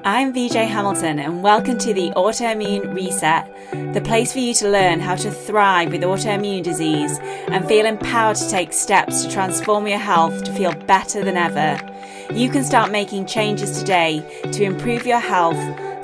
I'm VJ Hamilton and welcome to the Autoimmune Reset, the place for you to learn how to thrive with autoimmune disease and feel empowered to take steps to transform your health to feel better than ever. You can start making changes today to improve your health.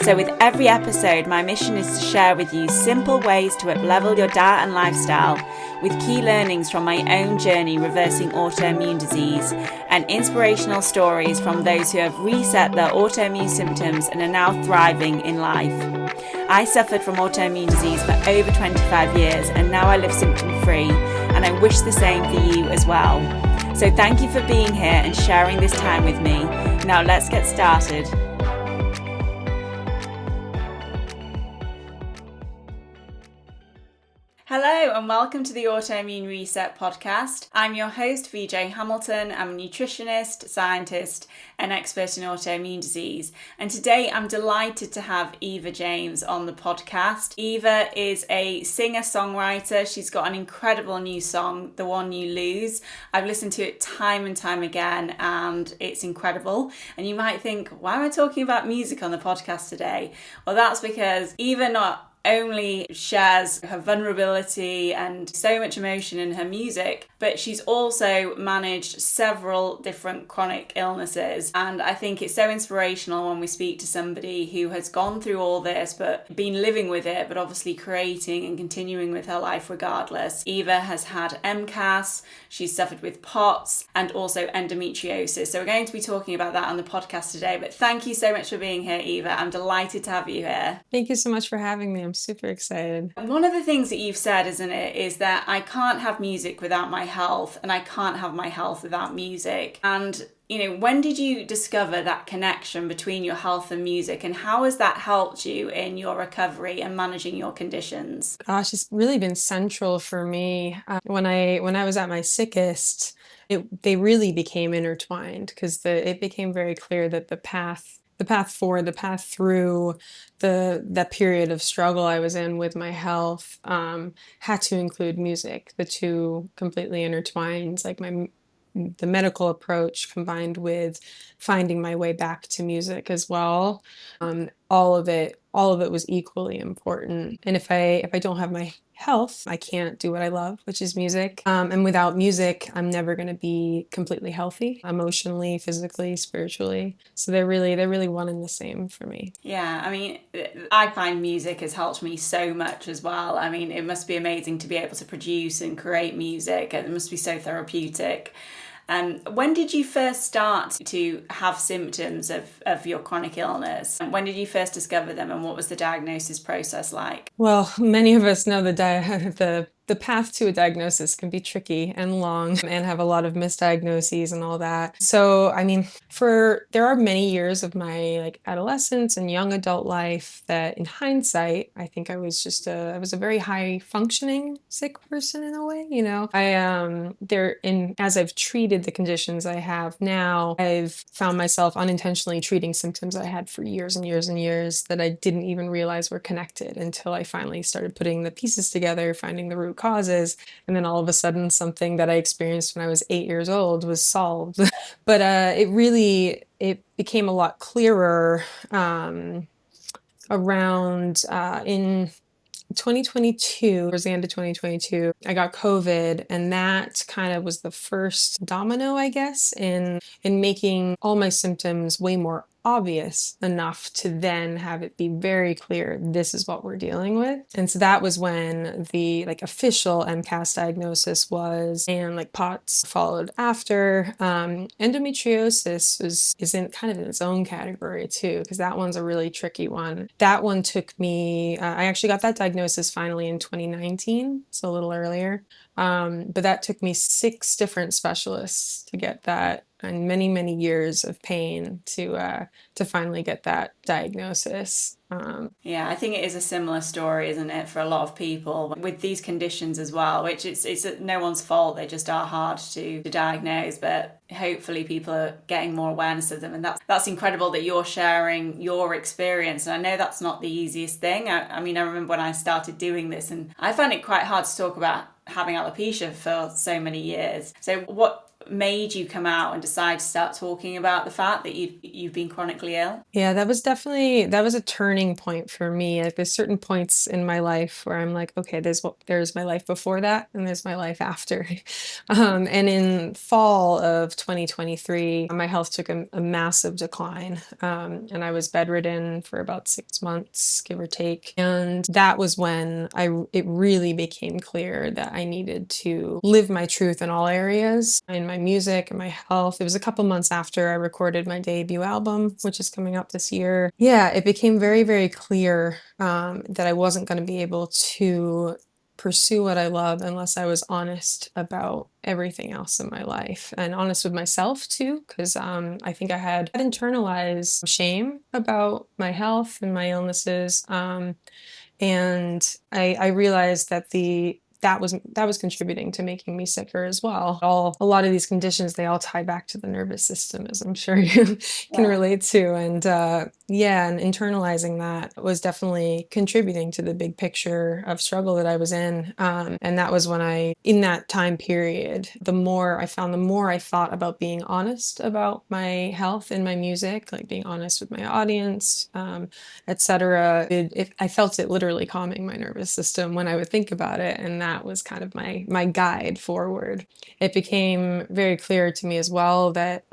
So with every episode, my mission is to share with you simple ways to up-level your diet and lifestyle with key learnings from my own journey reversing autoimmune disease and inspirational stories from those who have reset their autoimmune symptoms and are now thriving in life. I suffered from autoimmune disease for over 25 years and now I live symptom-free, and I wish the same for you as well. So thank you for being here and sharing this time with me. Now let's get started. Hello and welcome to the Autoimmune RESET Podcast. I'm your host, VJ Hamilton. I'm a nutritionist, scientist, and expert in autoimmune disease. And today I'm delighted to have Eva James on the podcast. Eva is a singer-songwriter. She's got an incredible new song, The One You Lose. I've listened to it time and time again and it's incredible. And you might think, why am I talking about music on the podcast today? Well, that's because Eva not only shares her vulnerability and so much emotion in her music, but she's also managed several different chronic illnesses. And I think it's so inspirational when we speak to somebody who has gone through all this, but been living with it, but obviously creating and continuing with her life regardless. Eva has had MCAS, she's suffered with POTS and also endometriosis. So we're going to be talking about that on the podcast today, but thank you so much for being here, Eva. I'm delighted to have you here. Thank you so much for having me. I'm super excited. One of the things that you've said, isn't it, is that I can't have music without my health and I can't have my health without music. And, when did you discover that connection between your health and music, and how has that helped you in your recovery and managing your conditions? Gosh, it's really been central for me. When I was at my sickest, they really became intertwined because it became very clear that the path forward, the path through that period of struggle I was in with my health had to include music. The two completely intertwined, like the medical approach combined with finding my way back to music as well. All of it was equally important. And if I don't have my health, I can't do what I love, which is music. And without music, I'm never going to be completely healthy, emotionally, physically, spiritually. So they're really one and the same for me. Yeah, I find music has helped me so much as well. It must be amazing to be able to produce and create music. It must be so therapeutic. When did you first start to have symptoms of your chronic illness? When did you first discover them, and what was the diagnosis process like? Well, many of us know the path to a diagnosis can be tricky and long and have a lot of misdiagnoses and all that. So, there are many years of my adolescence and young adult life that in hindsight, I think I was I was a very high functioning sick person in a way, as I've treated the conditions I have now, I've found myself unintentionally treating symptoms I had for years and years and years that I didn't even realize were connected until I finally started putting the pieces together, finding the root causes, and then all of a sudden something that I experienced when I was 8 years old was solved. But it became a lot clearer around in 2022, towards the end of 2022, I got COVID, and that kind of was the first domino, I guess, in making all my symptoms way more obvious enough to then have it be very clear, this is what we're dealing with. And so that was when the official MCAS diagnosis was, and POTS followed after. Endometriosis is in its own category too, because that one's a really tricky one. That one took me, I actually got that diagnosis finally in 2019, so a little earlier. But that took me 6 different specialists to get that, and many years of pain to finally get that diagnosis. Yeah, I think it is a similar story, isn't it, for a lot of people with these conditions as well, which it's no one's fault. They just are hard to diagnose, but hopefully people are getting more awareness of them. And that's incredible that you're sharing your experience. And I know that's not the easiest thing. I remember when I started doing this, and I found it quite hard to talk about having alopecia for so many years. So what made you come out and decide to start talking about the fact that you've been chronically ill? Yeah, that was a turning point for me. Like, there's certain points in my life where I'm like, okay, there's my life before that, and there's my life after. And in fall of 2023, my health took a massive decline, and I was bedridden for about 6 months, give or take. And that was when it really became clear that I needed to live my truth in all areas, in my music and my health. It was a couple months after I recorded my debut album, which is coming up this year. Yeah, it became very, very clear that I wasn't going to be able to pursue what I love unless I was honest about everything else in my life, and honest with myself too, because I think I had internalized shame about my health and my illnesses. And I realized that that was contributing to making me sicker as well. A lot of these conditions, they all tie back to the nervous system, as I'm sure you can relate to. And and internalizing that was definitely contributing to the big picture of struggle that I was in. And that was when in that time period, the more I thought about being honest about my health and my music, like being honest with my audience, etc. I felt it literally calming my nervous system when I would think about it, and that was kind of my guide forward. It became very clear to me as well that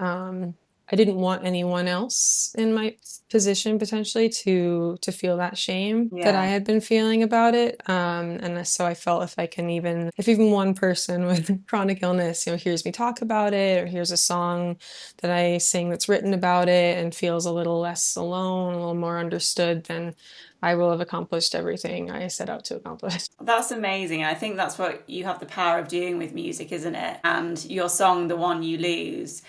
I didn't want anyone else in my position potentially to feel that shame that I had been feeling about it. And so I felt if even one person with chronic illness, hears me talk about it, or hears a song that I sing that's written about it and feels a little less alone, a little more understood, then I will have accomplished everything I set out to accomplish. That's amazing. I think that's what you have the power of doing with music, isn't it? And your song, The One You Lose,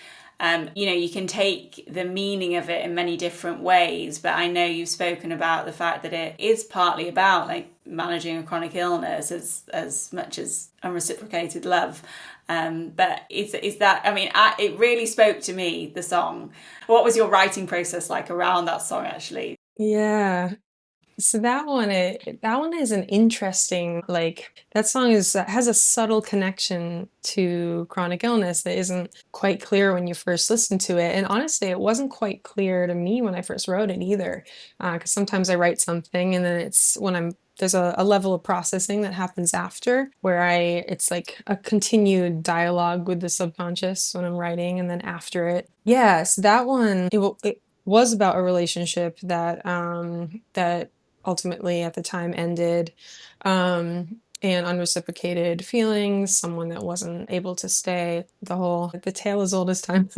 you can take the meaning of it in many different ways, but I know you've spoken about the fact that it is partly about like managing a chronic illness as much as unreciprocated love. But is that, it really spoke to me, the song. What was your writing process like around that song, actually? Yeah. So that one is an interesting, that song has a subtle connection to chronic illness that isn't quite clear when you first listen to it. And honestly, it wasn't quite clear to me when I first wrote it either. Because sometimes I write something and then there's a level of processing that happens after where it's like a continued dialogue with the subconscious when I'm writing, and then after it. Yeah, so that one, it was about a relationship that ultimately at the time ended, and unreciprocated feelings, someone that wasn't able to stay, the tale as old as time.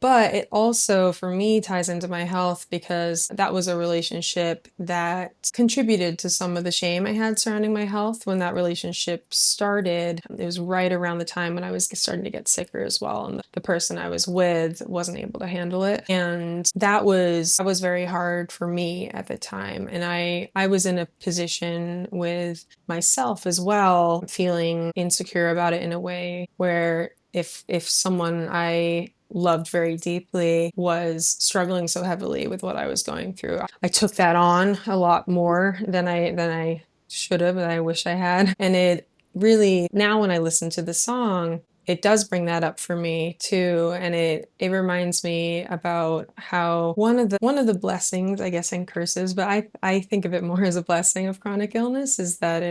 But it also, for me, ties into my health because that was a relationship that contributed to some of the shame I had surrounding my health. When that relationship started, it was right around the time when I was starting to get sicker as well, and the person I was with wasn't able to handle it. And that was very hard for me at the time. And I was in a position with myself as well, feeling insecure about it in a way where if someone I loved very deeply was struggling so heavily with what I was going through, I took that on a lot more than I should have, and I wish I had. And it really, now when I listen to the song, it does bring that up for me too, and it reminds me about how one of the blessings, I guess, and curses, but I think of it more as a blessing of chronic illness, is that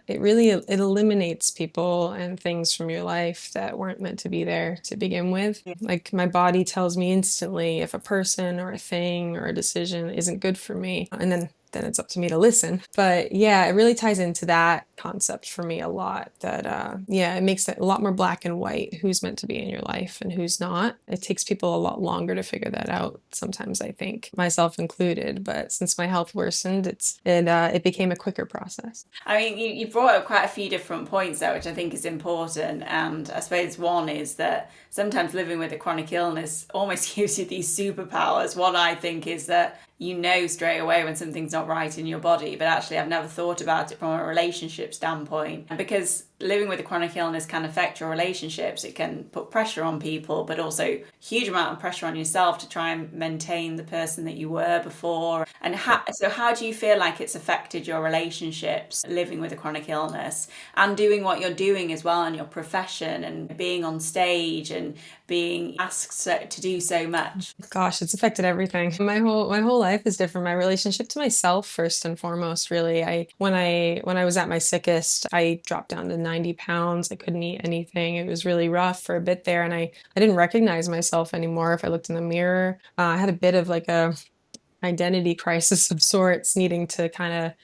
it really eliminates people and things from your life that weren't meant to be there to begin with. Like, my body tells me instantly if a person or a thing or a decision isn't good for me, and then it's up to me to listen. But yeah, it really ties into that concept for me a lot, that it makes it a lot more black and white, who's meant to be in your life and who's not. It takes people a lot longer to figure that out sometimes, I think, myself included, but since my health worsened, it became a quicker process. I mean, you brought up quite a few different points there, which I think is important, and I suppose one is that sometimes living with a chronic illness almost gives you these superpowers. One, I think, is that you know straight away when something's not right in your body, but actually I've never thought about it from a relationship standpoint, because living with a chronic illness can affect your relationships. It can put pressure on people, but also huge amount of pressure on yourself to try and maintain the person that you were before. And how do you feel like it's affected your relationships living with a chronic illness and doing what you're doing as well in your profession and being on stage and being asked to do so much? Gosh, it's affected everything. My whole life is different. My relationship to myself, first and foremost, really. When I was at my sickest, I dropped down to 90 pounds. I couldn't eat anything. It was really rough for a bit there, and I didn't recognize myself anymore if I looked in the mirror. I had a bit of like a identity crisis of sorts, needing to kind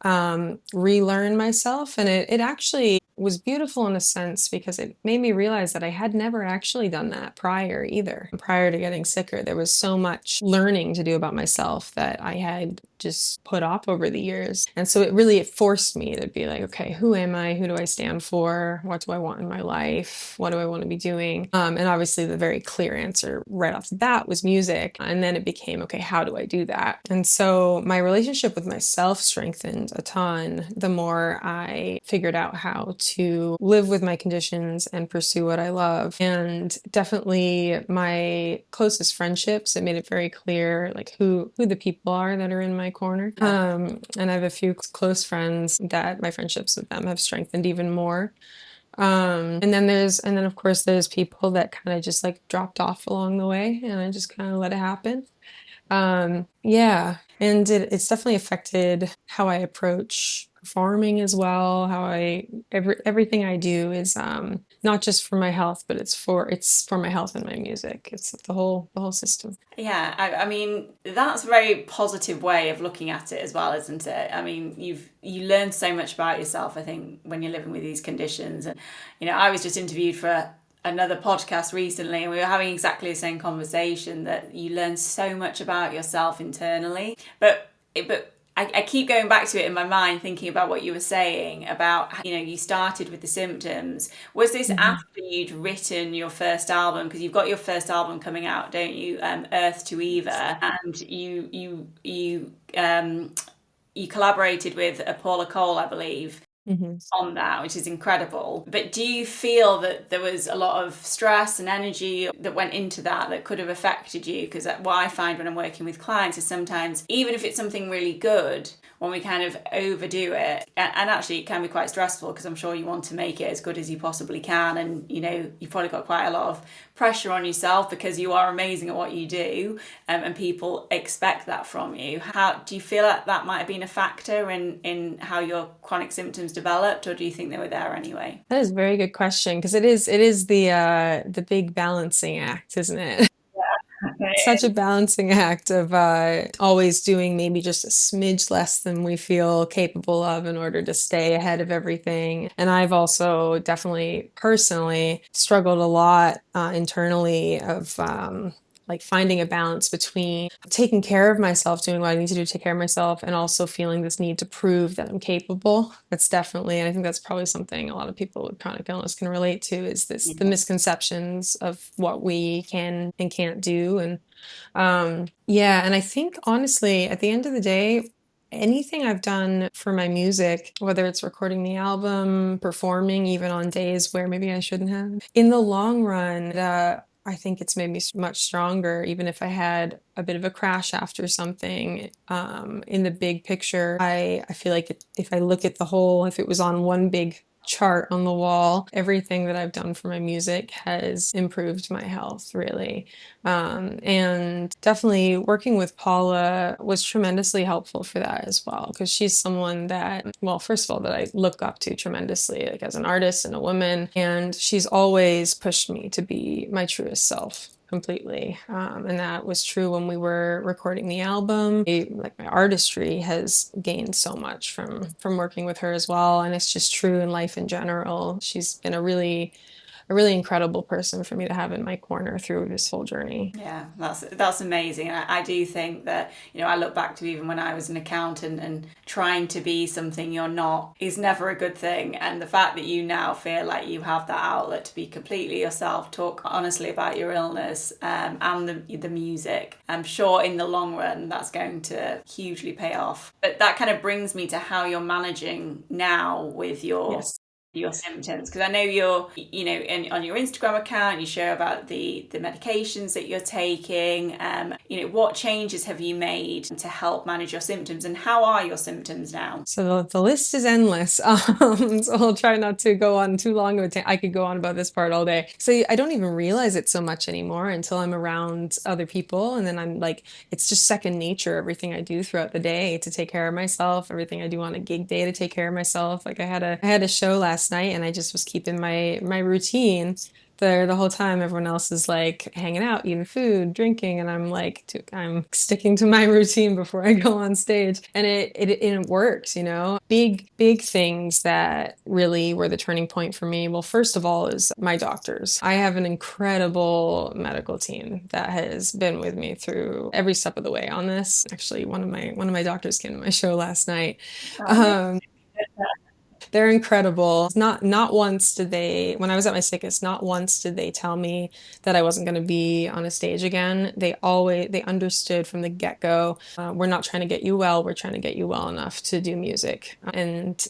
of relearn myself. And it actually was beautiful in a sense because it made me realize that I had never actually done that prior either. Prior to getting sicker, there was so much learning to do about myself that I had just put off over the years. And so it forced me to be like, okay, who am I? Who do I stand for? What do I want in my life? What do I want to be doing? And obviously the very clear answer right off the bat was music. And then it became, okay, how do I do that? And so my relationship with myself strengthened a ton the more I figured out how to live with my conditions and pursue what I love. And definitely my closest friendships, it made it very clear like who the people are that are in my corner. And I have a few close friends that my friendships with them have strengthened even more. And then of course there's people that kind of just like dropped off along the way and I just kind of let it happen. Yeah, and it's definitely affected how I approach performing as well. Everything I do is not just for my health, but it's for my health and my music. It's the whole system. Yeah, I mean, that's a very positive way of looking at it as well, isn't it? I mean, you learn so much about yourself, I think, when you're living with these conditions. And, I was just interviewed for another podcast recently and we were having exactly the same conversation, that you learn so much about yourself internally. But I keep going back to it in my mind, thinking about what you were saying about, you started with the symptoms. Was this after you'd written your first album? Because you've got your first album coming out, don't you? Earth to Eva, and you collaborated with Paula Cole, I believe. On that, which is incredible. But do you feel that there was a lot of stress and energy that went into that could have affected you? Because what I find when I'm working with clients is sometimes, even if it's something really good, when we kind of overdo it, and actually it can be quite stressful because I'm sure you want to make it as good as you possibly can, and you've probably got quite a lot of pressure on yourself because you are amazing at what you do, and people expect that from you. How do you feel like that might have been a factor in how your chronic symptoms developed, or do you think they were there anyway? That is a very good question because it is the big balancing act, isn't it? Such a balancing act of always doing maybe just a smidge less than we feel capable of in order to stay ahead of everything. And I've also definitely personally struggled a lot internally of like finding a balance between taking care of myself, doing what I need to do to take care of myself, and also feeling this need to prove that I'm capable. That's definitely, and I think that's probably something a lot of people with chronic illness can relate to, is the misconceptions of what we can and can't do. And yeah, and I think honestly, at the end of the day, anything I've done for my music, whether it's recording the album, performing even on days where maybe I shouldn't have, in the long run, I think it's made me much stronger, even if I had a bit of a crash after something. In the big picture, I feel like if I look at the whole, if it was on one big chart on the wall, everything that I've done for my music has improved my health, really. And definitely working with Paula was tremendously helpful for that as well, because she's someone that, well, first of all, that I look up to tremendously, like as an artist and a woman, and she's always pushed me to be my truest self. Completely. And that was true when we were recording the album. Like my artistry has gained so much from working with her as well. And it's just true in life in general. She's been a really incredible person for me to have in my corner through this whole journey. Yeah, that's amazing. I do think that, I look back to even when I was an accountant, and trying to be something you're not is never a good thing. And the fact that you now feel like you have that outlet to be completely yourself, talk honestly about your illness, and the music, I'm sure in the long run that's going to hugely pay off. But that kind of brings me to how you're managing now with your your symptoms? Because I know you're, on your Instagram account, you share about the medications that you're taking. What changes have you made to help manage your symptoms, and how are your symptoms now? So the list is endless. So I'll try not to go on too long of I could go on about this part all day. So I don't even realize it so much anymore until I'm around other people. And then I'm like, it's just second nature, everything I do throughout the day to take care of myself, everything I do on a gig day to take care of myself. Like I had a show last night and I just was keeping my routine there the whole time. Everyone else is like hanging out, eating food, drinking, and I'm like, I'm sticking to my routine before I go on stage, and it works, you know. Big things that really were the turning point for me. Well, first of all, is my doctors. I have an incredible medical team that has been with me through every step of the way on this. Actually, one of my doctors came to my show last night. Um, they're incredible. Not once did they, when I was at my sickest, not once did they tell me that I wasn't going to be on a stage again. They understood from the get-go, we're not trying to get you well, we're trying to get you well enough to do music. And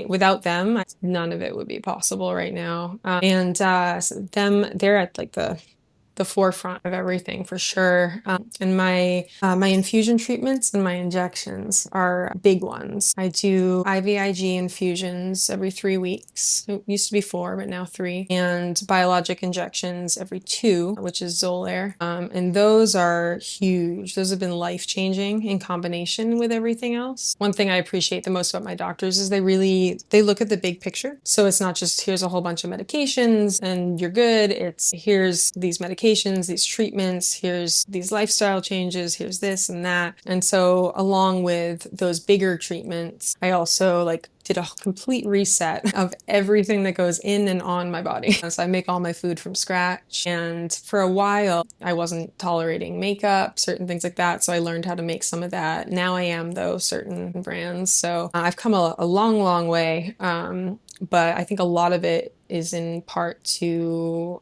without them, none of it would be possible right now. So they're at like the forefront of everything for sure. And my infusion treatments and my injections are big ones. I do IVIG infusions every 3 weeks. It used to be 4, but now 3. And biologic injections every 2, which is Xolair. And those are huge. Those have been life-changing in combination with everything else. One thing I appreciate the most about my doctors is they look at the big picture. So it's not just here's a whole bunch of medications and you're good. It's here's these medications, these treatments, here's these lifestyle changes, here's this and that. And so along with those bigger treatments, I also did a complete reset of everything that goes in and on my body. So I make all my food from scratch. And for a while, I wasn't tolerating makeup, certain things like that. So I learned how to make some of that. Now I am, though, certain brands. So I've come a long way. But I think a lot of it is in part to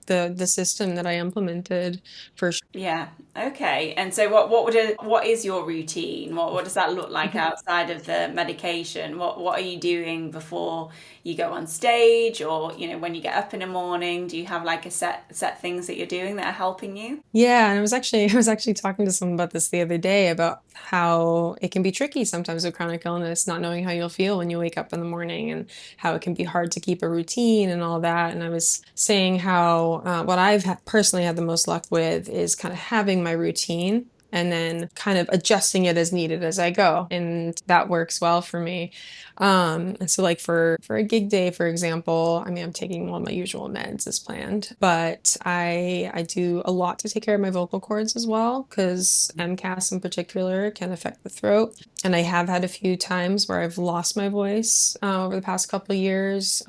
the system that I implemented for sure. Yeah. Okay. And so what is your routine? What does that look like outside of the medication? What are you doing before you go on stage, or when you get up in the morning? Do you have like a set things that you're doing that are helping you? Yeah, and I was actually talking to someone about this the other day about how it can be tricky sometimes with chronic illness, not knowing how you'll feel when you wake up in the morning, and how it can be hard to keep a routine and all that. And I was saying how what personally had the most luck with is kind of having my routine and then kind of adjusting it as needed as I go. And that works well for me. And so like for a gig day, for example, I mean, I'm taking all my usual meds as planned, but I do a lot to take care of my vocal cords as well, because MCAS in particular can affect the throat. And I have had a few times where I've lost my voice over the past couple of years,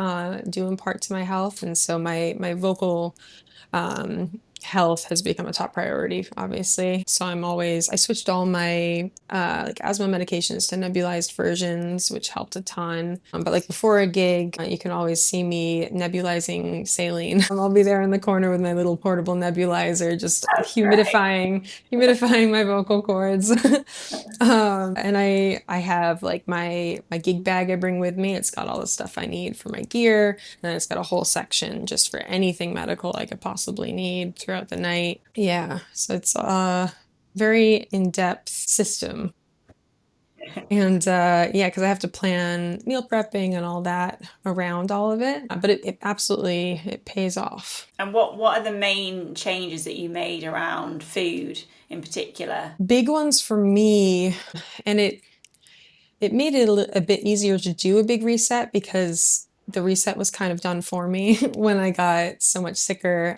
due in part to my health. And so my vocal health has become a top priority, obviously. So I switched all my asthma medications to nebulized versions, which helped a ton. But like before a gig, you can always see me nebulizing saline. I'll be there in the corner with my little portable nebulizer, just humidifying my vocal cords. And I have like my gig bag I bring with me. It's got all the stuff I need for my gear, and it's got a whole section just for anything medical I could possibly need throughout the night. Yeah, so it's a very in-depth system. And yeah, because I have to plan meal prepping and all that around all of it. But it absolutely it pays off. And what are the main changes that you made around food in particular? Big ones for me, and it made it a bit easier to do a big reset because the reset was kind of done for me when I got so much sicker.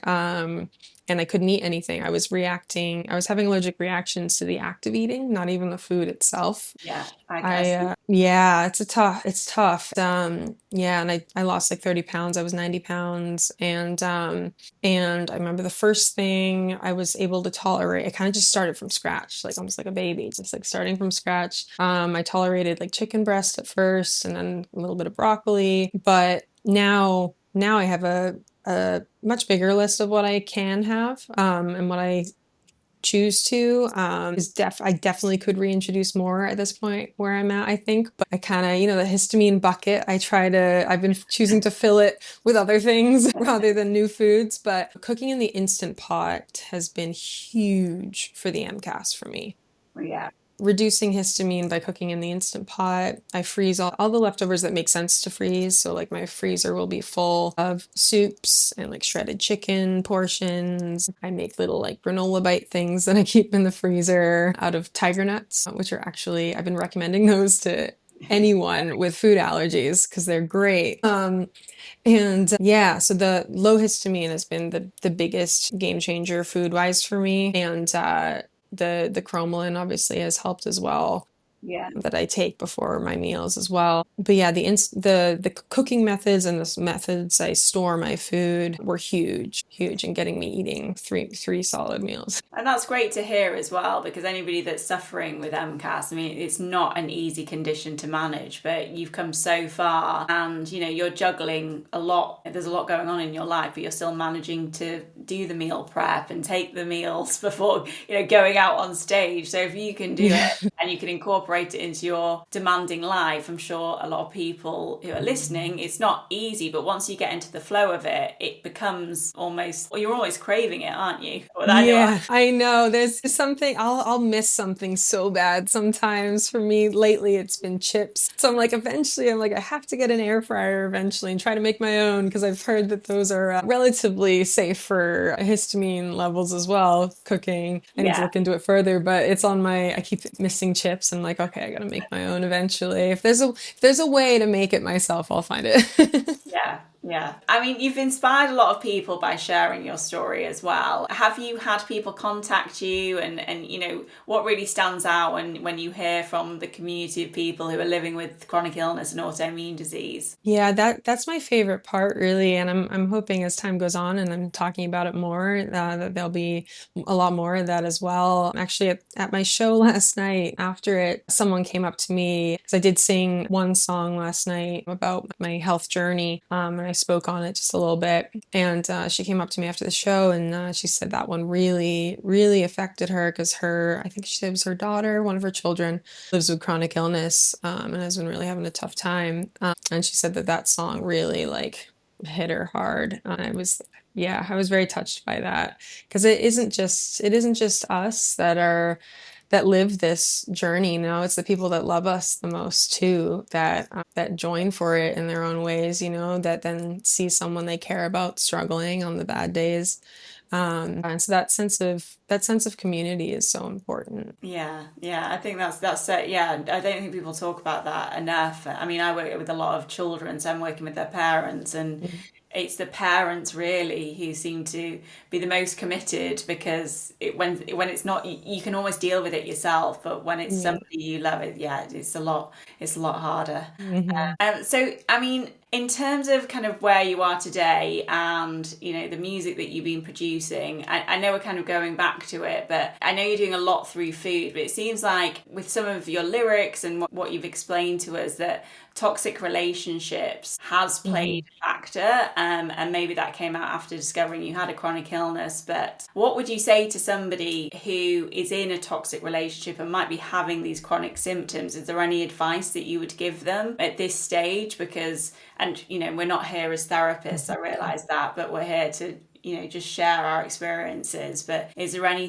And I couldn't eat anything. I was having allergic reactions to the act of eating, not even the food itself. Yeah, I guess. Yeah, it's tough. Yeah, and I lost like 30 pounds. I was 90 pounds. And I remember the first thing I was able to tolerate, I kind of just started from scratch, like almost like a baby, just like starting from scratch. I tolerated like chicken breast at first and then a little bit of broccoli, but now I have a much bigger list of what I can have, and what I choose to. I definitely could reintroduce more at this point where I'm at, I think. But I kind of, the histamine bucket, I've been choosing to fill it with other things rather than new foods. But cooking in the Instant Pot has been huge for the MCAS for me. Yeah. Reducing histamine by cooking in the Instant Pot. I freeze all the leftovers that make sense to freeze. So like my freezer will be full of soups and like shredded chicken portions. I make little like granola bite things that I keep in the freezer out of tiger nuts, which are actually, I've been recommending those to anyone with food allergies because they're great. And yeah, so the low histamine has been the biggest game changer food wise for me. And the cromolyn obviously has helped as well. Yeah. That I take before my meals as well. But yeah, the cooking methods and the methods I store my food were huge in getting me eating three solid meals. And that's great to hear as well, because anybody that's suffering with MCAS, I mean, it's not an easy condition to manage, but you've come so far and, you're juggling a lot. There's a lot going on in your life, but you're still managing to do the meal prep and take the meals before, going out on stage. So if you can do it and you can incorporate it into your demanding life, I'm sure a lot of people who are listening, it's not easy, but once you get into the flow of it, it becomes almost, you're always craving it, aren't you? Yeah, I know. There's something I'll miss something so bad sometimes. For me lately, it's been chips. So I'm like, I have to get an air fryer eventually and try to make my own because I've heard that those are relatively safe for histamine levels as well. Cooking, I need to look into it further, but it's on I keep missing chips and like, okay, I gotta make my own eventually. If there's a way to make it myself, I'll find it. Yeah. Yeah. I mean, you've inspired a lot of people by sharing your story as well. Have you had people contact you and what really stands out when you hear from the community of people who are living with chronic illness and autoimmune disease? Yeah, that's my favorite part really. And I'm hoping as time goes on and I'm talking about it more, that there'll be a lot more of that as well. Actually, at my show last night, after it, someone came up to me because I did sing one song last night about my health journey. And I spoke on it just a little bit. And she came up to me after the show and she said that one really, really affected her because I think she said it was her daughter, one of her children, lives with chronic illness and has been really having a tough time. And she said that song really like hit her hard. And I was very touched by that because it isn't just us that live this journey. It's the people that love us the most too, that join for it in their own ways, that then see someone they care about struggling on the bad days. And so that sense of community is so important. Yeah, I think that's it. Yeah, I don't think people talk about that enough. I mean, I work with a lot of children, so I'm working with their parents, and it's the parents really who seem to be the most committed because when it's not, you can always deal with it yourself, but when it's somebody you love, it's a lot harder. So I mean, in terms of kind of where you are today and, the music that you've been producing, I know we're kind of going back to it, but I know you're doing a lot through food, but it seems like with some of your lyrics and what you've explained to us that toxic relationships has played a factor, and maybe that came out after discovering you had a chronic illness. But what would you say to somebody who is in a toxic relationship and might be having these chronic symptoms? Is there any advice that you would give them at this stage? Because, and we're not here as therapists, I realise that, but we're here to just share our experiences. But is there any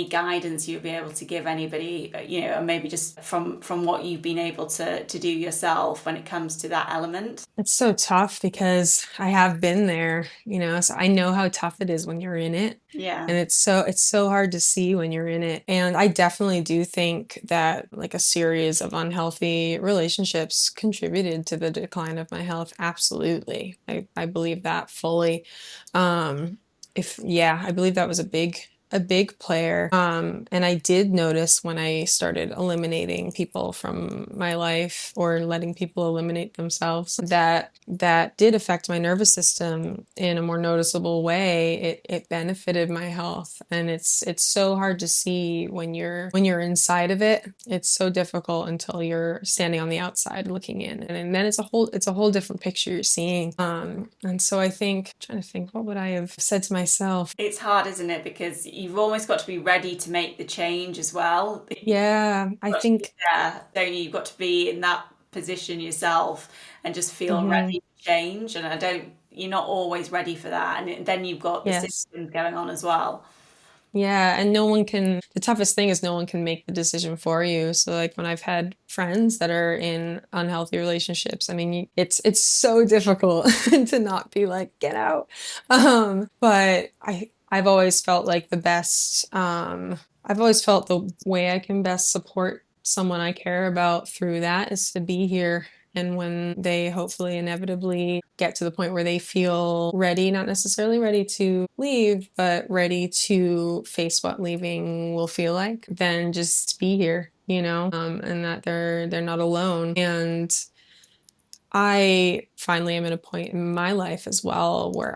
guidance you'd be able to give anybody, and maybe just from what you've been able to do yourself when it comes to that element? It's so tough because I have been there, so I know how tough it is when you're in it. Yeah. And it's so hard to see when you're in it. And I definitely do think that like a series of unhealthy relationships contributed to the decline of my health. Absolutely. I believe that fully. I believe that was a big player. And I did notice when I started eliminating people from my life or letting people eliminate themselves that did affect my nervous system in a more noticeable way. It benefited my health, and it's so hard to see when you're inside of it. It's so difficult until you're standing on the outside looking in, and then it's a whole different picture you're seeing. And so I think, trying to think, what would I have said to myself? It's hard, isn't it? Because you've almost got to be ready to make the change as well. Yeah, I think. Yeah, don't you? You've got to be in that position yourself and just feel Mhm. ready to change. And you're not always ready for that. And then you've got the Yes. symptoms going on as well. Yeah, and the toughest thing is no one can make the decision for you. So like when I've had friends that are in unhealthy relationships, I mean, it's so difficult to not be like, get out. But I've always felt like I've always felt the way I can best support someone I care about through that is to be here. And when they hopefully inevitably get to the point where they feel ready, not necessarily ready to leave, but ready to face what leaving will feel like, then just be here, and that they're not alone. And I finally am at a point in my life as well where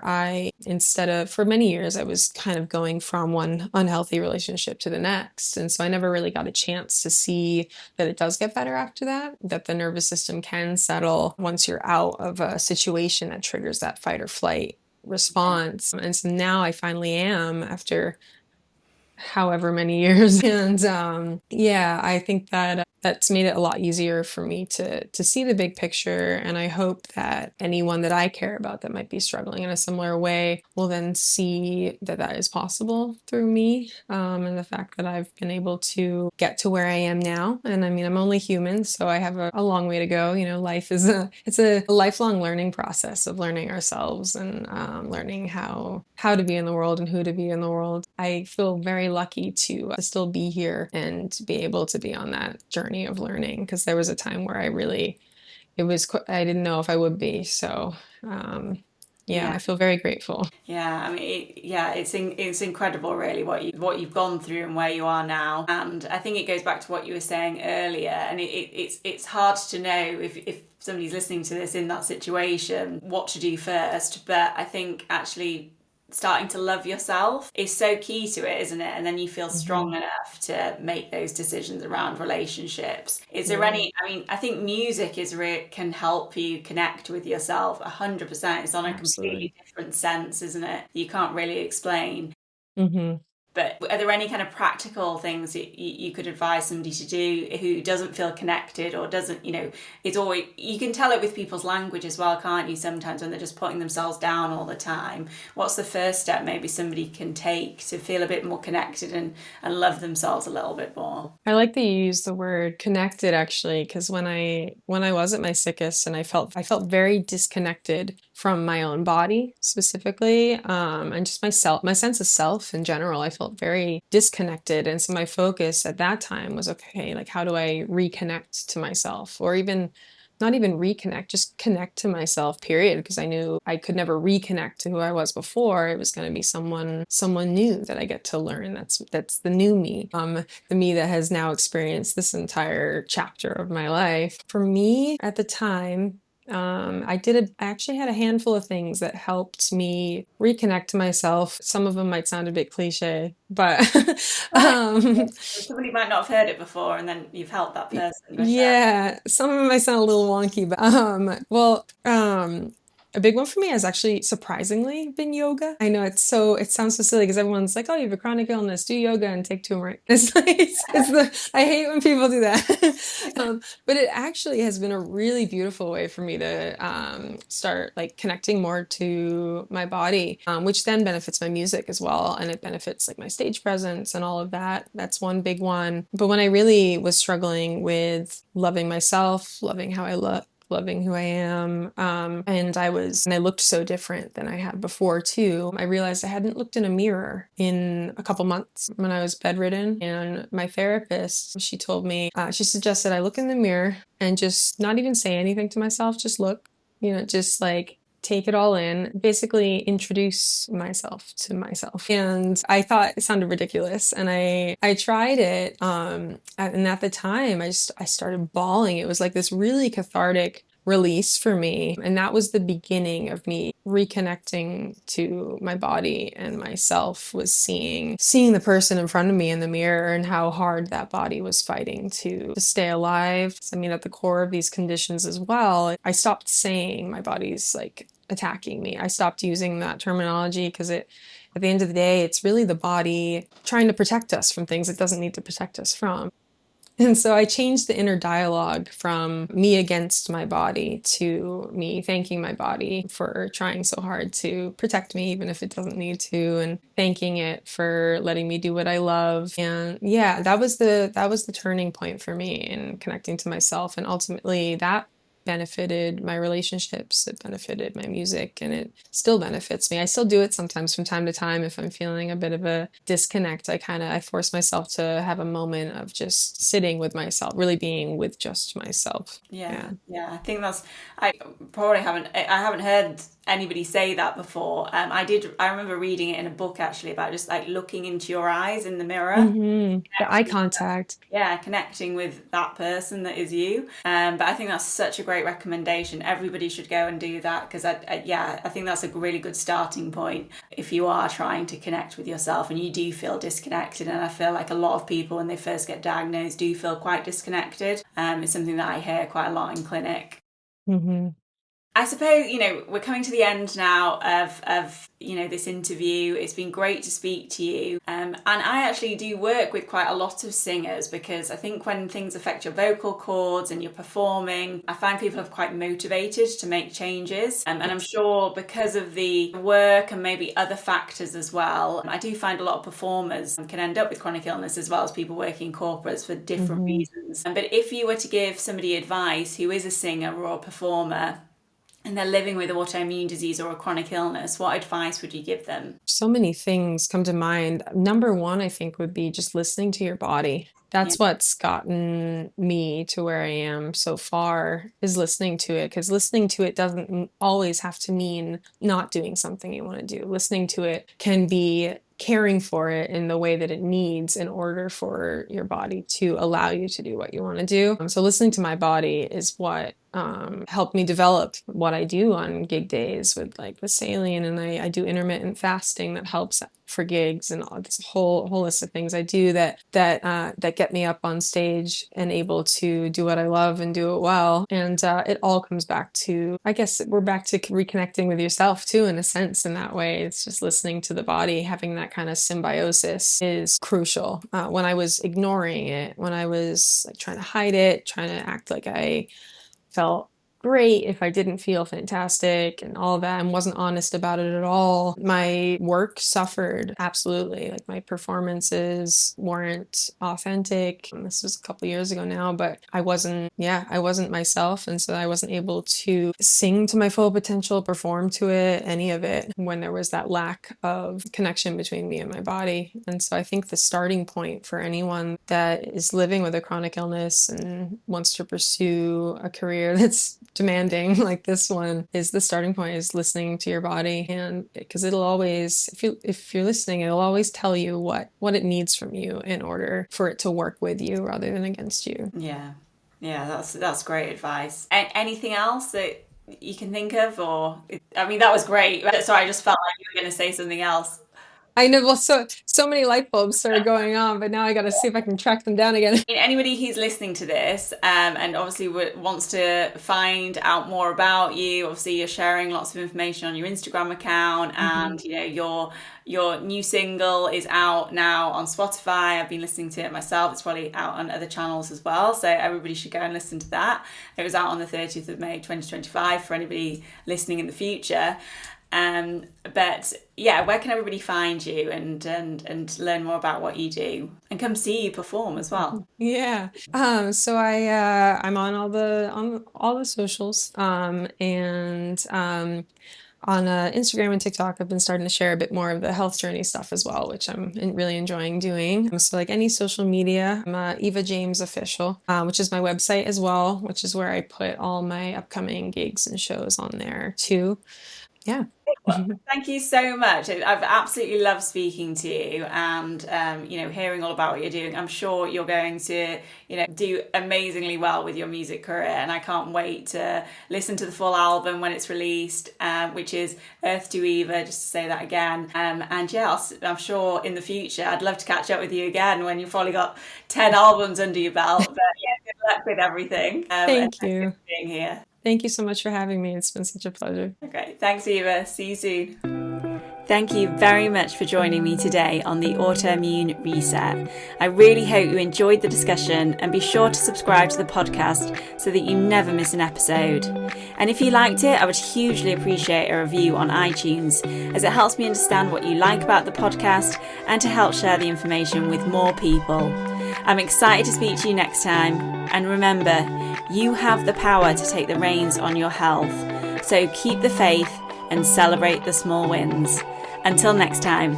for many years, I was kind of going from one unhealthy relationship to the next. And so I never really got a chance to see that it does get better after that, that the nervous system can settle once you're out of a situation that triggers that fight or flight response. And so now I finally am after however many years. And yeah, I think that that's made it a lot easier for me to see the big picture. And I hope that anyone that I care about that might be struggling in a similar way will then see that that is possible through me, and the fact that I've been able to get to where I am now. And I mean, I'm only human, so I have a long way to go. Life is it's a lifelong learning process of learning ourselves and learning how to be in the world and who to be in the world. I feel very lucky to still be here and be able to be on that journey of learning, because there was a time where I didn't know if I would be. So, yeah, Yeah. I feel very grateful. Yeah, I mean, it's incredible, really, what you've gone through and where you are now. And I think it goes back to what you were saying earlier. And it's hard to know if somebody's listening to this in that situation what to do first. But I think actually starting to love yourself is so key to it, isn't it? And then you feel strong Mhm. enough to make those decisions around relationships. Is there Yeah, any, I mean, I think music can help you connect with yourself 100%. It's on a absolutely. completely different sense, isn't it? You can't really explain. Hmm. But are there any kind of practical things that you could advise somebody to do who doesn't feel connected or doesn't, it's always, you can tell it with people's language as well, can't you, sometimes when they're just putting themselves down all the time? What's the first step maybe somebody can take to feel a bit more connected and love themselves a little bit more? I like that you use the word connected, actually, because when I was at my sickest and I felt very disconnected from my own body specifically, and just myself, my sense of self in general. I felt very disconnected, and so my focus at that time was, okay, like how do I reconnect to myself, or even not even reconnect, just connect to myself, period. Because I knew I could never reconnect to who I was before. It was going to be someone new that I get to learn. That's the new me. The me that has now experienced this entire chapter of my life. For me at the time, I actually had a handful of things that helped me reconnect to myself. Some of them might sound a bit cliche, but Right. um, Somebody might not have heard it before, and then you've helped that person by sharing. yeah, some of them might sound a little wonky, but a big one for me has actually surprisingly been yoga. I know it sounds so silly because everyone's like, "Oh, you have a chronic illness, do yoga and take turmeric." It's like I hate when people do that. But it actually has been a really beautiful way for me to start like connecting more to my body, which then benefits my music as well, and it benefits like my stage presence and all of that. That's one big one. But when I really was struggling with loving myself, loving how I look, loving who I am. And I looked so different than I had before too. I realized I hadn't looked in a mirror in a couple months when I was bedridden. And my therapist, she suggested I look in the mirror and just not even say anything to myself, just look, just like take it all in, basically introduce myself to myself. And I thought it sounded ridiculous. And I tried it. And at the time I started bawling. It was like this really cathartic release for me. And that was the beginning of me reconnecting to my body and myself, was seeing the person in front of me in the mirror and how hard that body was fighting to stay alive. I mean, at the core of these conditions as well, I stopped saying my body's like attacking me. I stopped using that terminology because at the end of the day, it's really the body trying to protect us from things it doesn't need to protect us from. And so I changed the inner dialogue from me against my body to me thanking my body for trying so hard to protect me, even if it doesn't need to, and thanking it for letting me do what I love. And yeah, that was the turning point for me in connecting to myself. And ultimately that benefited my relationships, it benefited my music, and it still benefits me. I still do it sometimes from time to time if I'm feeling a bit of a disconnect. I force myself to have a moment of just sitting with myself, really being with just myself. Yeah, Yeah. yeah. I think I probably haven't heard anybody say that before. I remember reading it in a book actually about just like looking into your eyes in the mirror, The eye contact. yeah, connecting with that person that is you. But I think that's such a great recommendation. Everybody should go and do that because I think that's a really good starting point if you are trying to connect with yourself and you do feel disconnected. And I feel like a lot of people when they first get diagnosed do feel quite disconnected. It's something that I hear quite a lot in clinic. Mm-hmm. I suppose, we're coming to the end now of this interview. It's been great to speak to you. And I actually do work with quite a lot of singers because I think when things affect your vocal cords and you're performing, I find people are quite motivated to make changes. And I'm sure because of the work and maybe other factors as well, I do find a lot of performers can end up with chronic illness as well as people working in corporates for different reasons. But if you were to give somebody advice who is a singer or a performer, and they're living with autoimmune disease or a chronic illness, what advice would you give them? So many things come to mind. Number one, I think, would be just listening to your body. Yeah. That's what's gotten me to where I am so far, is listening to it. Because listening to it doesn't always have to mean not doing something you want to do. Listening to it can be caring for it in the way that it needs in order for your body to allow you to do what you want to do. So listening to my body is what helped me develop what I do on gig days with like the saline, and I do intermittent fasting that helps for gigs, and all this whole list of things I do that get me up on stage and able to do what I love and do it well. And it all comes back to, I guess we're back to reconnecting with yourself too, in a sense. In that way, it's just listening to the body, having that kind of symbiosis is crucial. When I was ignoring it, when I was like trying to hide it, trying to act like I felt great if I didn't feel fantastic and all that, and wasn't honest about it at all, my work suffered. Absolutely. Like my performances weren't authentic. And this was a couple years ago now, but I wasn't myself. And so I wasn't able to sing to my full potential, perform to it, any of it, when there was that lack of connection between me and my body. And so I think the starting point for anyone that is living with a chronic illness and wants to pursue a career that's demanding like this one, is the starting point is listening to your body. And because it'll always, if you're listening, it'll always tell you what it needs from you in order for it to work with you rather than against you. Yeah, that's great advice. Anything else that you can think of, or I mean, that was great. Sorry, I just felt like you were going to say something else. I know, well, so many light bulbs started going on, but now I got to see if I can track them down again. Anybody who's listening to this and obviously wants to find out more about you, obviously you're sharing lots of information on your Instagram account, and your new single is out now on Spotify. I've been listening to it myself. It's probably out on other channels as well, so everybody should go and listen to that. It was out on the 30th of May 2025 for anybody listening in the future. But yeah, where can everybody find you and learn more about what you do and come see you perform as well? Yeah. So I'm on all the socials. And on Instagram and TikTok, I've been starting to share a bit more of the health journey stuff as well, which I'm really enjoying doing. So like any social media, I'm Eva James Official, which is my website as well, which is where I put all my upcoming gigs and shows on there too. Yeah. Well, thank you so much. I've absolutely loved speaking to you and, hearing all about what you're doing. I'm sure you're going to, do amazingly well with your music career. And I can't wait to listen to the full album when it's released, which is Earth to Eva, just to say that again. And yeah, I'm sure in the future, I'd love to catch up with you again when you've probably got 10 albums under your belt. But yeah, good luck with everything. Thank you. Thanks for being here. Thank you so much for having me. It's been such a pleasure. Okay, thanks Eva. See you soon. Thank you very much for joining me today on the Autoimmune Reset. I really hope you enjoyed the discussion, and be sure to subscribe to the podcast so that you never miss an episode. And if you liked it, I would hugely appreciate a review on iTunes, as it helps me understand what you like about the podcast and to help share the information with more people. I'm excited to speak to you next time, and remember, you have the power to take the reins on your health. So keep the faith and celebrate the small wins. Until next time.